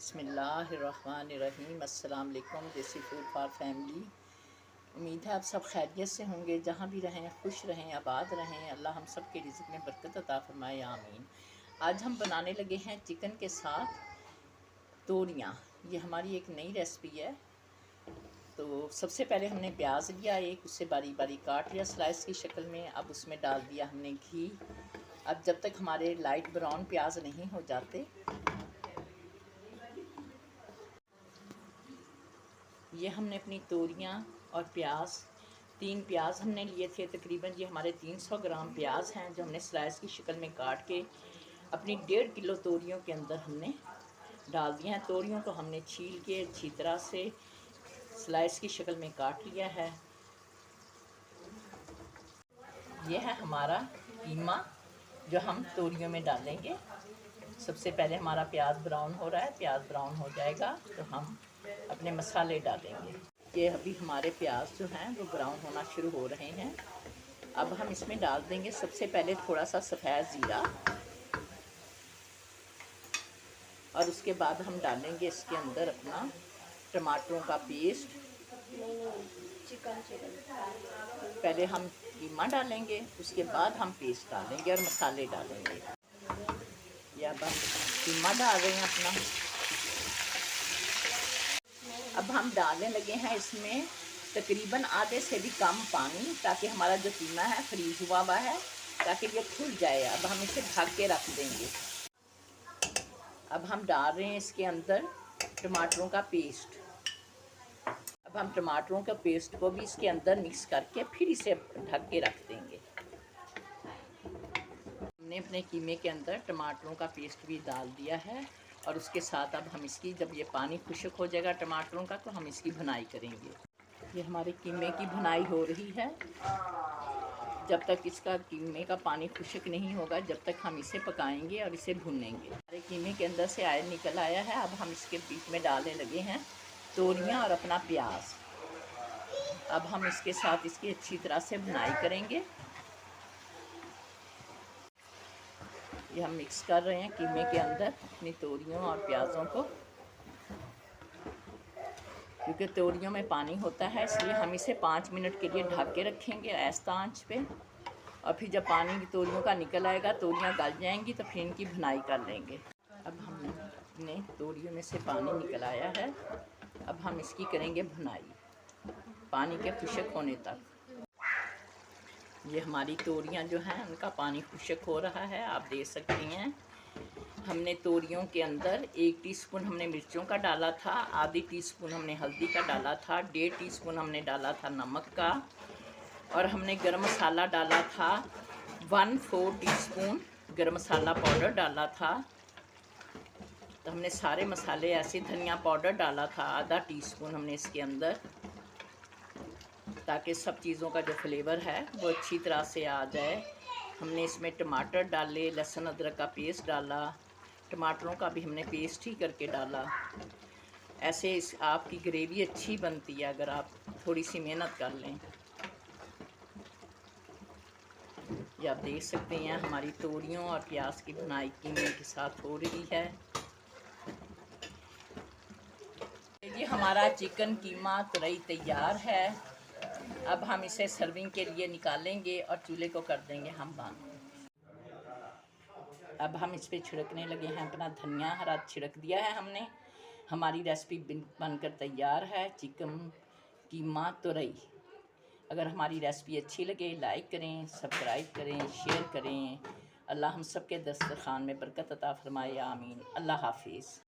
बिस्मिल्लाहिर्रहमानिर्रहीम। अस्सलाम वालेकुम। देसी फूड फॉर फैमिली। उम्मीद है आप सब खैरियत से होंगे, जहाँ भी रहें खुश रहें, आबाद रहें। अल्लाह हम सब के रिज़्क़ में बरकत अता फरमाए, आमीन। आज हम बनाने लगे हैं चिकन के साथ तोरियाँ। ये हमारी एक नई रेसिपी है। तो सबसे पहले हमने प्याज लिया एक, उससे बारीक बारीक काट लिया स्लाइस की शक्ल में। अब उसमें डाल दिया हमने घी। अब जब तक हमारे लाइट ब्राउन प्याज नहीं हो जाते, ये हमने अपनी तोरियाँ और प्याज, 3 प्याज हमने लिए थे तकरीबन। ये हमारे 300 ग्राम प्याज हैं जो हमने स्लाइस की शक्ल में काट के अपनी 1.5 किलो तोरियों के अंदर हमने डाल दिए हैं। तोरियों को हमने छील के अच्छी तरह से स्लाइस की शक्ल में काट लिया है। यह है हमारा कीमा जो हम तोरियों में डालेंगे। सबसे पहले हमारा प्याज ब्राउन हो रहा है, प्याज ब्राउन हो जाएगा तो हम अपने मसाले डालेंगे। ये अभी हमारे प्याज जो हैं वो ब्राउन होना शुरू हो रहे हैं। अब हम इसमें डाल देंगे सबसे पहले थोड़ा सा सफ़ेद ज़ीरा, और उसके बाद हम डालेंगे इसके अंदर अपना टमाटरों का पेस्ट। पहले हम कीमा डालेंगे, उसके बाद हम पेस्ट डालेंगे और मसाले डालेंगे। या अब हम कीमा डाल रहे हैं अपना। अब हम डालने लगे हैं इसमें तकरीबन आधे से भी कम पानी, ताकि हमारा जो कीमा है फ्रीज हुआ हुआ है, ताकि ये खुल जाए। अब हम इसे ढक के रख देंगे। अब हम डाल रहे हैं इसके अंदर टमाटरों का पेस्ट। अब हम टमाटरों का पेस्ट को भी इसके अंदर मिक्स करके फिर इसे ढक के रख देंगे। हमने अपने कीमे के अंदर टमाटरों का पेस्ट भी डाल दिया है, और उसके साथ अब हम इसकी, जब ये पानी खुश्क हो जाएगा टमाटरों का, तो हम इसकी भुनाई करेंगे। ये हमारे कीमे की भुनाई हो रही है। जब तक इसका कीमे का पानी खुश्क नहीं होगा, जब तक हम इसे पकाएंगे और इसे भूनेंगे। हमारे कीमे के अंदर से आयल निकल आया है। अब हम इसके बीच में डालने लगे हैं तोरियाँ और अपना प्याज। अब हम इसके साथ इसकी अच्छी तरह से भुनाई करेंगे। ये हम मिक्स कर रहे हैं कीमे के अंदर अपनी तोरियों और प्याज़ों को, क्योंकि तोरियों में पानी होता है, इसलिए हम इसे 5 मिनट के लिए ढक के रखेंगे आहिस्ता आंच पे। और फिर जब पानी तोरियों का निकल आएगा, तोरियां गल जाएंगी, तो फिर इनकी भुनाई कर लेंगे। अब हमने अपने तोरियों में से पानी निकल आया है। अब हम इसकी करेंगे भुनाई पानी के खुश्क होने तक। ये हमारी तोरियां जो हैं उनका पानी खुश्क हो रहा है, आप देख सकती हैं। हमने तोरियों के अंदर 1 टीस्पून हमने मिर्चों का डाला था, आधी टीस्पून हमने हल्दी का डाला था, 1.5 टीस्पून हमने डाला था नमक का, और हमने गरम मसाला डाला था 1/4 टीस्पून गरम मसाला पाउडर डाला था। तो हमने सारे मसाले ऐसे, धनिया पाउडर डाला था आधा टीस्पून हमने इसके अंदर, ताकि सब चीज़ों का जो फ्लेवर है वो अच्छी तरह से आ जाए। हमने इसमें टमाटर डाले, लहसुन अदरक का पेस्ट डाला, टमाटरों का भी हमने पेस्ट ही करके डाला। ऐसे आपकी ग्रेवी अच्छी बनती है अगर आप थोड़ी सी मेहनत कर लें। ये आप देख सकते हैं हमारी तोरियों और प्याज की भुनाई कीमे के साथ हो रही है। ये हमारा चिकन कीमा तुरई तैयार है। अब हम इसे सर्विंग के लिए निकालेंगे और चूल्हे को कर देंगे हम बंद। अब हम इस पर छिड़कने लगे हैं अपना धनिया, हरा छिड़क दिया है हमने। हमारी रेसिपी बनकर तैयार है, चिकन कीमा तुरई। अगर हमारी रेसिपी अच्छी लगे, लाइक करें, सब्सक्राइब करें, शेयर करें। अल्लाह हम सब के दस्तरखान में बरकत अता फरमाए, आमीन। अल्लाह हाफिज़।